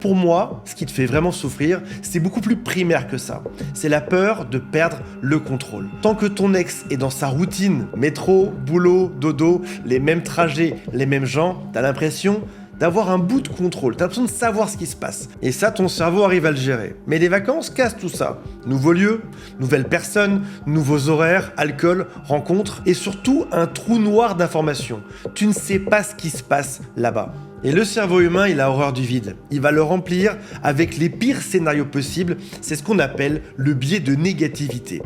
Pour moi, ce qui te fait vraiment souffrir, c'est beaucoup plus primaire que ça. C'est la peur de perdre le contrôle. Tant que ton ex est dans sa routine, métro, boulot, dodo, les mêmes trajets, les mêmes gens, t'as l'impression d'avoir un bout de contrôle, t'as l'impression de savoir ce qui se passe. Et ça, ton cerveau arrive à le gérer. Mais les vacances cassent tout ça. Nouveaux lieux, nouvelles personnes, nouveaux horaires, alcool, rencontres, et surtout un trou noir d'informations. Tu ne sais pas ce qui se passe là-bas. Et le cerveau humain, il a horreur du vide. Il va le remplir avec les pires scénarios possibles. C'est ce qu'on appelle le biais de négativité.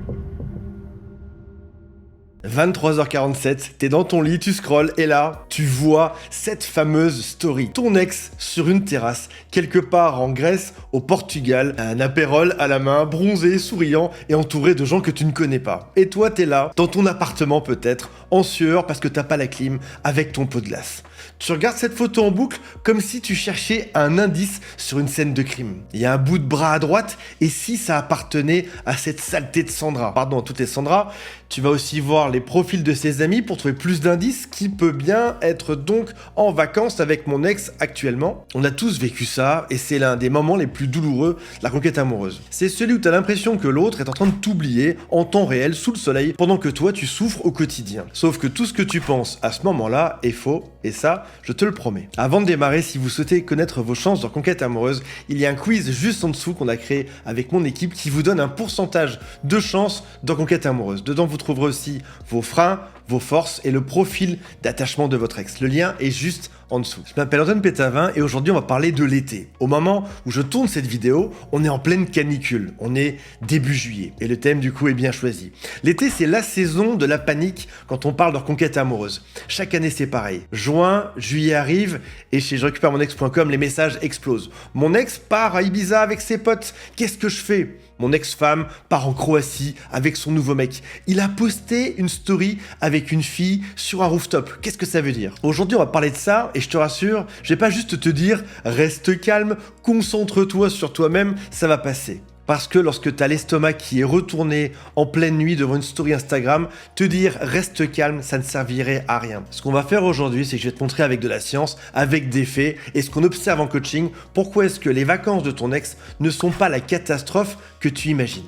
23h47, t'es dans ton lit, tu scrolles et là, tu vois cette fameuse story. Ton ex sur une terrasse, quelque part en Grèce, au Portugal, un apérole à la main, bronzé, souriant et entouré de gens que tu ne connais pas. Et toi, t'es là, dans ton appartement peut-être, en sueur parce que t'as pas la clim, avec ton pot de glace. Tu regardes cette photo en boucle comme si tu cherchais un indice sur une scène de crime. Il y a un bout de bras à droite et si ça appartenait à cette saleté de Sandra, pardon à toutes les Sandra, tu vas aussi voir les profils de ses amis pour trouver plus d'indices qui peut bien être donc en vacances avec mon ex actuellement. On a tous vécu ça et c'est l'un des moments les plus douloureux de la conquête amoureuse. C'est celui où tu as l'impression que l'autre est en train de t'oublier en temps réel sous le soleil pendant que toi tu souffres au quotidien. Sauf que tout ce que tu penses à ce moment-là est faux et ça, je te le promets. Avant de démarrer, si vous souhaitez connaître vos chances de conquête amoureuse, il y a un quiz juste en dessous qu'on a créé avec mon équipe qui vous donne un pourcentage de chances de conquête amoureuse. Dedans, vous trouverez aussi vos freins, vos forces et le profil d'attachement de votre ex. Le lien est juste en dessous. Je m'appelle Antoine Pétavin et aujourd'hui on va parler de l'été. Au moment où je tourne cette vidéo, on est en pleine canicule. On est début juillet et le thème du coup est bien choisi. L'été, c'est la saison de la panique quand on parle de reconquête amoureuse. Chaque année c'est pareil. Juin, juillet arrive et chez je récupère mon ex.com les messages explosent. Mon ex part à Ibiza avec ses potes. Qu'est-ce que je fais ? Mon ex-femme part en Croatie avec son nouveau mec. Il a posté une story avec une fille sur un rooftop. Qu'est-ce que ça veut dire ? Aujourd'hui, on va parler de ça et je te rassure, je vais pas juste te dire reste calme, concentre-toi sur toi-même, ça va passer. Parce que lorsque tu as l'estomac qui est retourné en pleine nuit devant une story Instagram, te dire reste calme, ça ne servirait à rien. Ce qu'on va faire aujourd'hui, c'est que je vais te montrer avec de la science, avec des faits, et ce qu'on observe en coaching, pourquoi est-ce que les vacances de ton ex ne sont pas la catastrophe que tu imagines.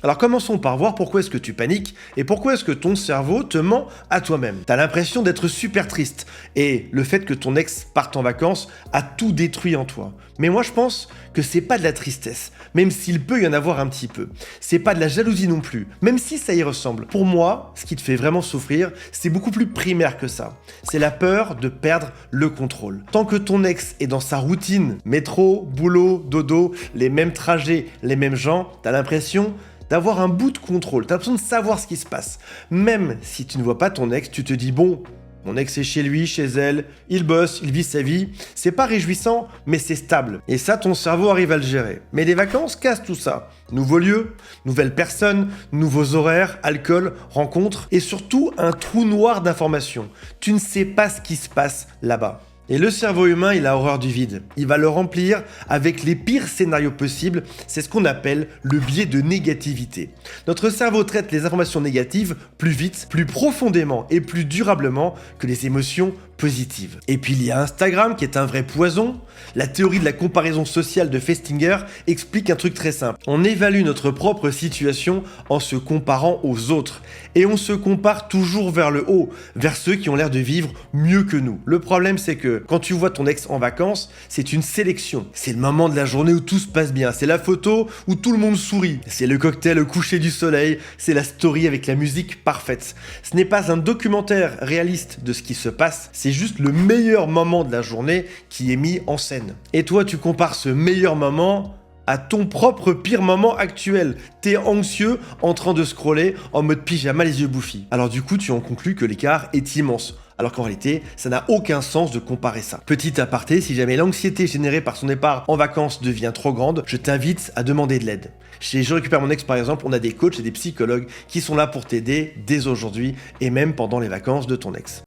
Alors commençons par voir pourquoi est-ce que tu paniques et pourquoi est-ce que ton cerveau te ment à toi-même. T'as l'impression d'être super triste et le fait que ton ex parte en vacances a tout détruit en toi. Mais moi je pense que c'est pas de la tristesse, même s'il peut y en avoir un petit peu. C'est pas de la jalousie non plus, même si ça y ressemble. Pour moi, ce qui te fait vraiment souffrir, c'est beaucoup plus primaire que ça. C'est la peur de perdre le contrôle. Tant que ton ex est dans sa routine, métro, boulot, dodo, les mêmes trajets, les mêmes gens, t'as l'impression d'avoir un bout de contrôle, t'as l'impression de savoir ce qui se passe. Même si tu ne vois pas ton ex, tu te dis bon, mon ex est chez lui, chez elle, il bosse, il vit sa vie, c'est pas réjouissant, mais c'est stable. Et ça, ton cerveau arrive à le gérer. Mais les vacances cassent tout ça. Nouveaux lieux, nouvelles personnes, nouveaux horaires, alcool, rencontres, et surtout un trou noir d'informations. Tu ne sais pas ce qui se passe là-bas. Et le cerveau humain, il a horreur du vide. Il va le remplir avec les pires scénarios possibles. C'est ce qu'on appelle le biais de négativité. Notre cerveau traite les informations négatives plus vite, plus profondément et plus durablement que les émotions positives. Et puis il y a Instagram qui est un vrai poison. La théorie de la comparaison sociale de Festinger explique un truc très simple. On évalue notre propre situation en se comparant aux autres. Et on se compare toujours vers le haut, vers ceux qui ont l'air de vivre mieux que nous. Le problème, c'est que quand tu vois ton ex en vacances, c'est une sélection. C'est le moment de la journée où tout se passe bien. C'est la photo où tout le monde sourit. C'est le cocktail au coucher du soleil. C'est la story avec la musique parfaite. Ce n'est pas un documentaire réaliste de ce qui se passe. C'est juste le meilleur moment de la journée qui est mis en scène. Et toi, tu compares ce meilleur moment à ton propre pire moment actuel. T'es anxieux en train de scroller en mode pyjama les yeux bouffis. Alors du coup, tu en conclus que l'écart est immense. Alors qu'en réalité, ça n'a aucun sens de comparer ça. Petit aparté, si jamais l'anxiété générée par son départ en vacances devient trop grande, je t'invite à demander de l'aide. Chez Je récupère mon ex par exemple, on a des coachs et des psychologues qui sont là pour t'aider dès aujourd'hui et même pendant les vacances de ton ex.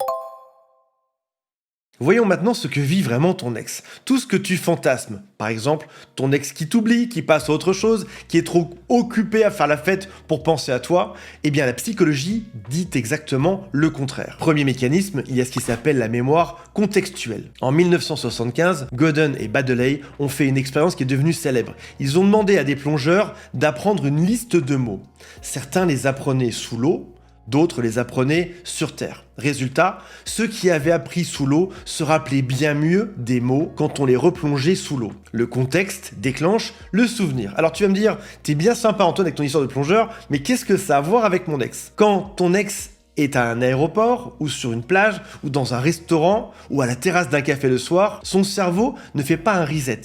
Voyons maintenant ce que vit vraiment ton ex. Tout ce que tu fantasmes. Par exemple, ton ex qui t'oublie, qui passe à autre chose, qui est trop occupé à faire la fête pour penser à toi. Eh bien, la psychologie dit exactement le contraire. Premier mécanisme, il y a ce qui s'appelle la mémoire contextuelle. En 1975, Godden et Baddeley ont fait une expérience qui est devenue célèbre. Ils ont demandé à des plongeurs d'apprendre une liste de mots. Certains les apprenaient sous l'eau, d'autres les apprenaient sur Terre. Résultat, ceux qui avaient appris sous l'eau se rappelaient bien mieux des mots quand on les replongeait sous l'eau. Le contexte déclenche le souvenir. Alors tu vas me dire, t'es bien sympa Antoine avec ton histoire de plongeur, mais qu'est-ce que ça a à voir avec mon ex? Quand ton ex est à un aéroport, ou sur une plage, ou dans un restaurant, ou à la terrasse d'un café le soir, son cerveau ne fait pas un reset.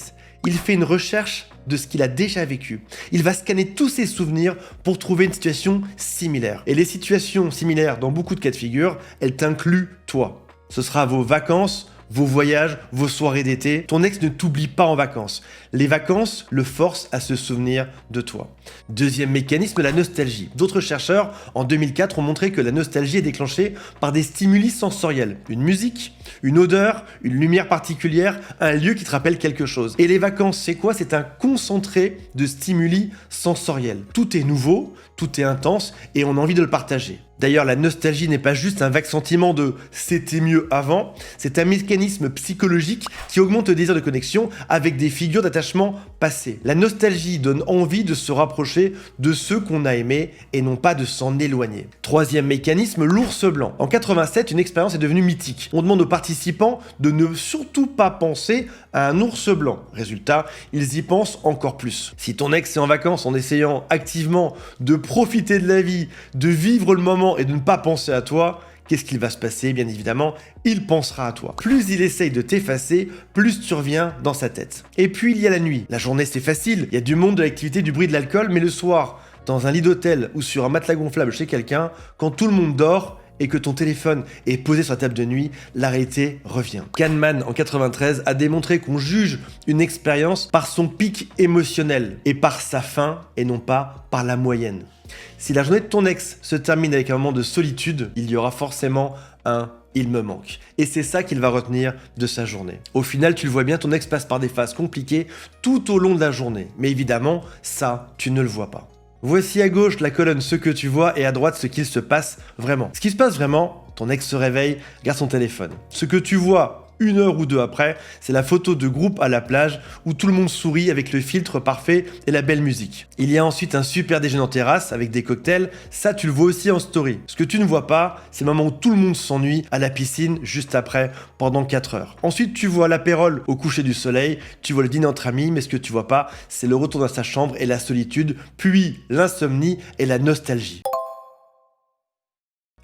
Il fait une recherche de ce qu'il a déjà vécu. Il va scanner tous ses souvenirs pour trouver une situation similaire. Et les situations similaires, dans beaucoup de cas de figure, elles t'incluent toi. Ce sera vos vacances, vos voyages, vos soirées d'été. Ton ex ne t'oublie pas en vacances. Les vacances le forcent à se souvenir de toi. Deuxième mécanisme, la nostalgie. D'autres chercheurs, en 2004, ont montré que la nostalgie est déclenchée par des stimuli sensoriels. Une musique, une odeur, une lumière particulière, un lieu qui te rappelle quelque chose. Et les vacances, c'est quoi? C'est un concentré de stimuli sensoriels. Tout est nouveau, tout est intense et on a envie de le partager. D'ailleurs, la nostalgie n'est pas juste un vague sentiment de « c'était mieux avant », c'est un mécanisme psychologique qui augmente le désir de connexion avec des figures d'attachement passées. La nostalgie donne envie de se rapprocher de ceux qu'on a aimés et non pas de s'en éloigner. Troisième mécanisme, l'ours blanc. En 87, une expérience est devenue mythique. On demande aux participants de ne surtout pas penser à un ours blanc. Résultat, ils y pensent encore plus. Si ton ex est en vacances en essayant activement de profiter de la vie, de vivre le moment et de ne pas penser à toi, qu'est-ce qu'il va se passer? Bien évidemment, il pensera à toi. Plus il essaye de t'effacer, plus tu reviens dans sa tête. Et puis il y a la nuit. La journée c'est facile, il y a du monde, de l'activité, du bruit, de l'alcool, mais le soir, dans un lit d'hôtel ou sur un matelas gonflable chez quelqu'un, quand tout le monde dort et que ton téléphone est posé sur la table de nuit, la réalité revient. Kahneman, en 93, a démontré qu'on juge une expérience par son pic émotionnel et par sa fin et non pas par la moyenne. Si la journée de ton ex se termine avec un moment de solitude, il y aura forcément un « il me manque ». Et c'est ça qu'il va retenir de sa journée. Au final, tu le vois bien, ton ex passe par des phases compliquées tout au long de la journée. Mais évidemment, ça, tu ne le vois pas. Voici à gauche la colonne ce que tu vois et à droite ce qu'il se passe vraiment. Ce qui se passe vraiment, ton ex se réveille, regarde son téléphone. Ce que tu vois 1 heure ou 2 après, c'est la photo de groupe à la plage où tout le monde sourit avec le filtre parfait et la belle musique. Il y a ensuite un super déjeuner en terrasse avec des cocktails, ça tu le vois aussi en story. Ce que tu ne vois pas, c'est le moment où tout le monde s'ennuie à la piscine juste après pendant 4 heures. Ensuite tu vois l'apérole au coucher du soleil, tu vois le dîner entre amis, mais ce que tu vois pas, c'est le retour dans sa chambre et la solitude, puis l'insomnie et la nostalgie.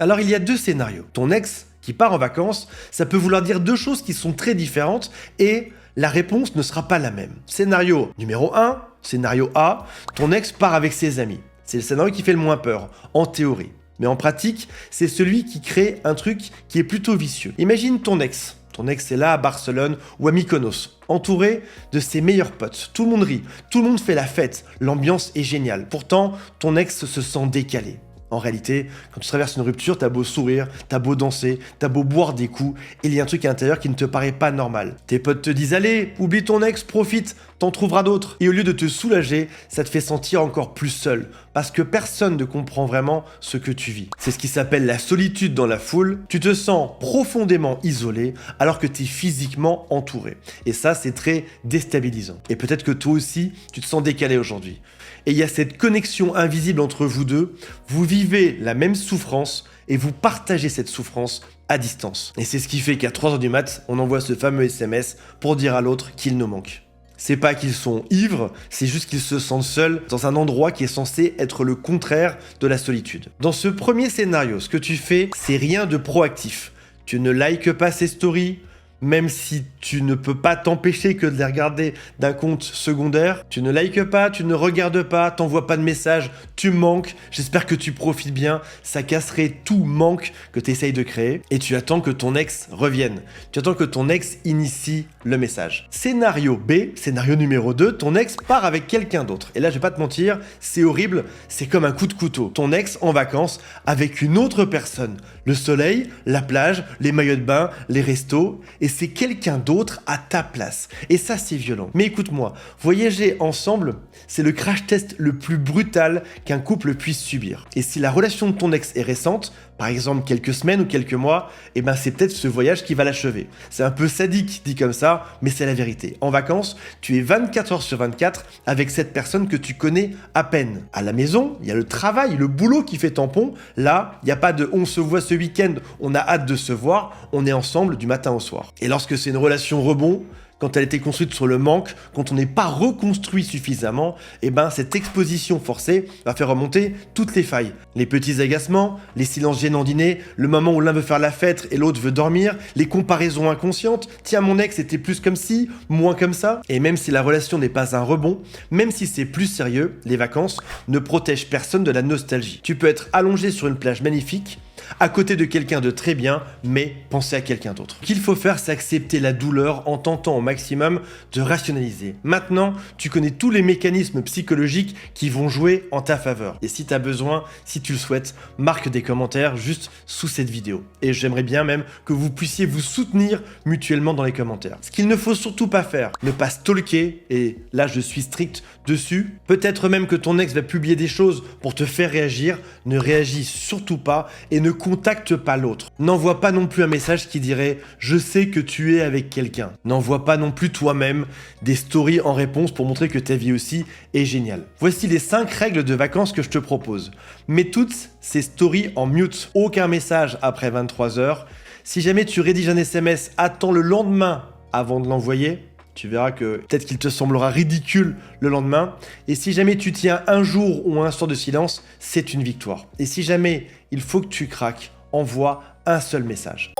Alors il y a 2 scénarios. Ton ex qui part en vacances, ça peut vouloir dire 2 choses qui sont très différentes et la réponse ne sera pas la même. Scénario numéro 1, scénario A, ton ex part avec ses amis. C'est le scénario qui fait le moins peur, en théorie. Mais en pratique, c'est celui qui crée un truc qui est plutôt vicieux. Imagine ton ex. Ton ex est là à Barcelone ou à Mykonos, entouré de ses meilleurs potes. Tout le monde rit, tout le monde fait la fête, l'ambiance est géniale. Pourtant, ton ex se sent décalé. En réalité, quand tu traverses une rupture, t'as beau sourire, t'as beau danser, t'as beau boire des coups, il y a un truc à l'intérieur qui ne te paraît pas normal. Tes potes te disent « Allez, oublie ton ex, profite, t'en trouveras d'autres ». Et au lieu de te soulager, ça te fait sentir encore plus seul, parce que personne ne comprend vraiment ce que tu vis. C'est ce qui s'appelle la solitude dans la foule. Tu te sens profondément isolé, alors que t'es physiquement entouré. Et ça, c'est très déstabilisant. Et peut-être que toi aussi, tu te sens décalé aujourd'hui. Et il y a cette connexion invisible entre vous deux, vous vivez la même souffrance et vous partagez cette souffrance à distance. Et c'est ce qui fait qu'à 3h du mat, on envoie ce fameux SMS pour dire à l'autre qu'il nous manque. C'est pas qu'ils sont ivres, c'est juste qu'ils se sentent seuls dans un endroit qui est censé être le contraire de la solitude. Dans ce premier scénario, ce que tu fais, c'est rien de proactif. Tu ne likes pas ces stories, même si tu ne peux pas t'empêcher que de les regarder d'un compte secondaire. Tu ne likes pas, tu ne regardes pas, t'envoies pas de messages, tu manques, j'espère que tu profites bien, ça casserait tout manque que tu essayes de créer, et tu attends que ton ex revienne. Tu attends que ton ex initie le message. Scénario B, scénario numéro 2, ton ex part avec quelqu'un d'autre. Et là, je vais pas te mentir, c'est horrible, c'est comme un coup de couteau. Ton ex en vacances avec une autre personne. Le soleil, la plage, les maillots de bain, les restos, et c'est quelqu'un d'autre à ta place. Et ça, c'est violent. Mais écoute-moi, voyager ensemble, c'est le crash test le plus brutal qu'un couple puisse subir. Et si la relation de ton ex est récente, par exemple quelques semaines ou quelques mois, eh ben c'est peut-être ce voyage qui va l'achever. C'est un peu sadique dit comme ça, mais c'est la vérité. En vacances, tu es 24 heures sur 24 avec cette personne que tu connais à peine. À la maison, il y a le travail, le boulot qui fait tampon. Là, il n'y a pas de on se voit ce week-end, on a hâte de se voir, on est ensemble du matin au soir. Et lorsque c'est une relation rebond, quand elle a été construite sur le manque, quand on n'est pas reconstruit suffisamment, eh ben cette exposition forcée va faire remonter toutes les failles. Les petits agacements, les silences gênants dîner, le moment où l'un veut faire la fête et l'autre veut dormir, les comparaisons inconscientes, tiens mon ex était plus comme ci, moins comme ça. Et même si la relation n'est pas un rebond, même si c'est plus sérieux, les vacances ne protègent personne de la nostalgie. Tu peux être allongé sur une plage magnifique, à côté de quelqu'un de très bien, mais pensez à quelqu'un d'autre. Ce qu'il faut faire, c'est accepter la douleur en tentant au maximum de rationaliser. Maintenant, tu connais tous les mécanismes psychologiques qui vont jouer en ta faveur. Et si tu as besoin, si tu le souhaites, marque des commentaires juste sous cette vidéo. Et j'aimerais bien même que vous puissiez vous soutenir mutuellement dans les commentaires. Ce qu'il ne faut surtout pas faire, ne pas stalker, et là je suis strict dessus. Peut-être même que ton ex va publier des choses pour te faire réagir, ne réagis surtout pas et ne contacte pas l'autre. N'envoie pas non plus un message qui dirait « Je sais que tu es avec quelqu'un ». N'envoie pas non plus toi-même des stories en réponse pour montrer que ta vie aussi est géniale. Voici les 5 règles de vacances que je te propose. Mets toutes ces stories en mute. Aucun message après 23 h. Si jamais tu rédiges un SMS, attends le lendemain avant de l'envoyer. Tu verras que peut-être qu'il te semblera ridicule le lendemain. Et si jamais tu tiens un jour ou un soir de silence, c'est une victoire. Et si jamais il faut que tu craques, envoie un seul message.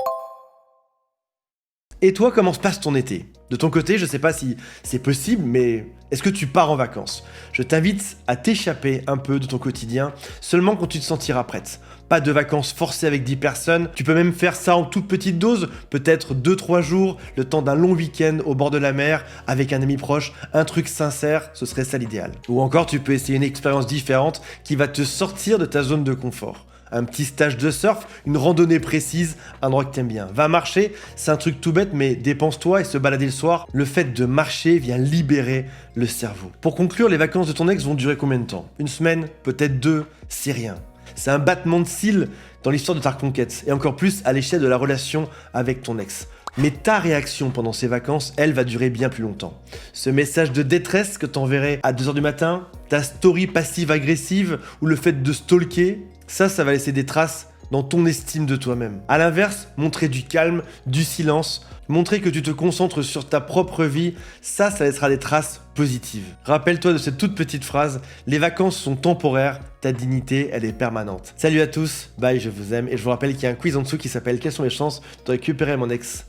Et toi, comment se passe ton été ? De ton côté, je sais pas si c'est possible, mais est-ce que tu pars en vacances ? Je t'invite à t'échapper un peu de ton quotidien, seulement quand tu te sentiras prête. Pas de vacances forcées avec 10 personnes, tu peux même faire ça en toute petite dose, peut-être 2-3 jours, le temps d'un long week-end au bord de la mer, avec un ami proche, un truc sincère, ce serait ça l'idéal. Ou encore, tu peux essayer une expérience différente qui va te sortir de ta zone de confort. Un petit stage de surf, une randonnée précise, un endroit que t'aimes bien. Va marcher, c'est un truc tout bête, mais dépense-toi et se balader le soir. Le fait de marcher vient libérer le cerveau. Pour conclure, les vacances de ton ex vont durer combien de temps ? Une semaine ? Peut-être 2 ? C'est rien. C'est un battement de cils dans l'histoire de ta reconquête, et encore plus à l'échelle de la relation avec ton ex. Mais ta réaction pendant ces vacances, elle va durer bien plus longtemps. Ce message de détresse que t'enverrais à 2 h du matin, ta story passive-agressive ou le fait de stalker, ça va laisser des traces dans ton estime de toi-même. A l'inverse, montrer du calme, du silence, montrer que tu te concentres sur ta propre vie, ça laissera des traces positives. Rappelle-toi de cette toute petite phrase, les vacances sont temporaires, ta dignité, elle est permanente. Salut à tous, bye, je vous aime, et je vous rappelle qu'il y a un quiz en dessous qui s'appelle « Quelles sont les chances de récupérer mon ex ?»